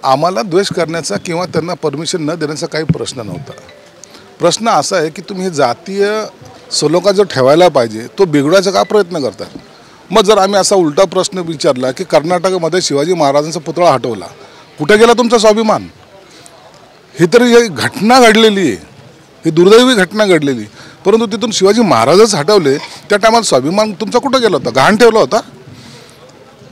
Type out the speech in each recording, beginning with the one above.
आम्हाला द्वेष करण्याचा किंवा त्यांना परमिशन न देण्याचा काही प्रश्न नव्हता। प्रश्न असा आहे की तुम्ही जातीय सलोखा जो ठेवायला पाहिजे तो बिघडवायचा का प्रयत्न करतात। मग जर आम्ही असा उलटा प्रश्न विचारला की कर्नाटकमध्ये शिवाजी महाराजांचा पुतळा हटवला, कुठे गेला तुमचा स्वाभिमान? ही तरी घटना घडलेली आहे, ही दुर्दैवी घटना घडलेली, परंतु तिथून शिवाजी महाराजच हटवले, त्या टायमाला स्वाभिमान तुमचा कुठं गेला होता? गहाण ठेवला होता।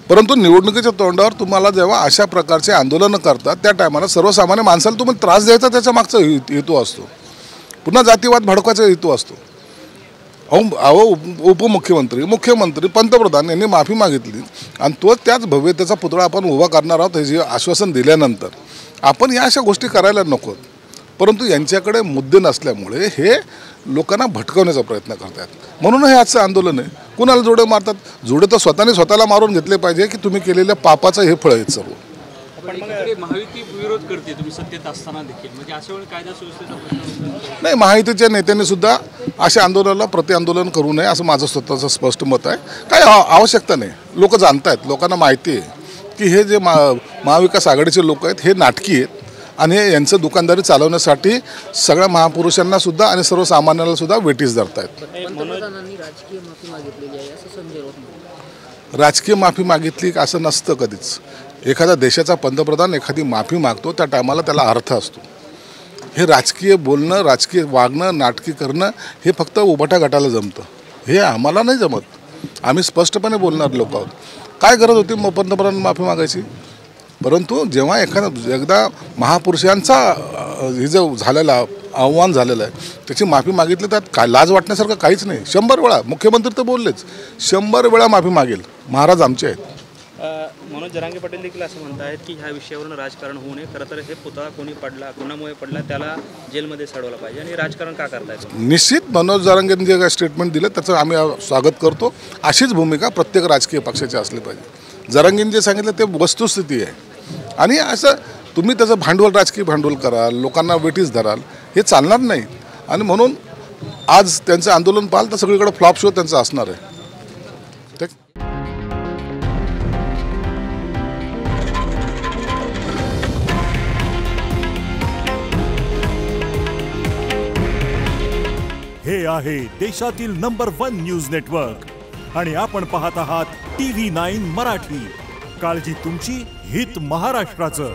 परंतु निवडणुकीच्या तोंडावर तुम्हाला जेव्हा अशा प्रकारचे आंदोलनं करतात त्या टायमाला सर्वसामान्य माणसाला तुम्ही त्रास द्यायचा त्याच्या मागचा हेतू असतो, पुन्हा जातीवाद भडकवायचा हेतू असतो। उपमुख्यमंत्री, मुख्यमंत्री, पंतप्रधान यांनी माफी मागितली आणि तोच त्याच भव्यतेचा पुतळा आपण उभा करणार आहोत हे आश्वासन दिल्यानंतर आपण या अशा गोष्टी करायला नकोत। परंतु यांच्याकडे मुद्दे नसल्यामुळे हे लोकांना भटकवण्याचा प्रयत्न करतात, म्हणून हे आजचं आंदोलन आहे। कुणाला जोडे मारतात? जोडे तर स्वतःला मारून घेतले पाहिजे की तुम्ही केलेल्या पापाचं हे फळ आहे सर्व। महायुती विरोध करते तुम्ही सत्तेत असताना देखील, म्हणजे अशा वेळी कायदा सुव्यवस्थेचा प्रश्न नाही, महायुतीच्या नेत्यांनी सुद्धा अशा आंदोलनाला प्रतिआंदोलन करू नये असं माझं स्वतःचं स्पष्ट मत आहे। काही आवश्यकता नाही, लोक जाणत आहेत, लोकांना माहिती आहे की हे जे महाविकास आघाडीचे लोक आहेत हे नाटकी आहेत आणि यांचं दुकानदारी चालवण्यासाठी सगळ्या महापुरुषांना सुद्धा आणि सर्वसामान्यांना सुद्धा वेटीस धरत आहेत। राजकीय माफी मागितली असं नसतं कधीच। एखाद्या देशाचा पंतप्रधान एखादी माफी मागतो त्या टायमाला त्याला अर्थ असतो। हे राजकीय बोलणं, राजकीय वागणं, नाटकी करणं हे फक्त उभट्या गटाला जमतं, हे आम्हाला नाही जमत। आम्ही स्पष्टपणे बोलणार लोक आहोत। काय गरज होती मग पंतप्रधान माफी मागायची? परंतु जेव्हा एकदा महापुरुषांचा हे जो झालेला आव्हान झालेलं आहे त्याची माफी मागितली, त्यात काय लाज वाटण्यासारखं काहीच नाही। 100 वेळा मुख्यमंत्री तर बोललेच, 100 वेळा माफी मागेल, महाराज आमचे आहेत। मनोज जरांगे पाटील देखील असं म्हणत आहेत की ह्या विषयावरून राजकारण होऊ नये, खरं तर हे पुतळा कोणी पडला, कोणामुळे पडला त्याला जेलमध्ये सोडवलं पाहिजे आणि राजकारण का करतायत? निश्चित मनोज जरांगेंनी जे काही स्टेटमेंट दिलं त्याचं आम्ही स्वागत करतो। अशीच भूमिका प्रत्येक राजकीय पक्षाची असली पाहिजे। जरांगेंनी जे सांगितलं ते वस्तुस्थिती आहे आणि असं तुम्ही त्याचं भांडवल, राजकीय भांडवल कराल, लोकांना वेटीस धराल, हे चालणार नाही। आणि म्हणून आज त्यांचं आंदोलन पाहाल तर सगळीकडे फ्लॉप शो त्यांचा असणार आहे। हे आहे देशातील नंबर 1 न्यूज नेटवर्क आणि आपण पाहत आहात TV9 मराठी। काळजी तुमची, हित महाराष्ट्राचं।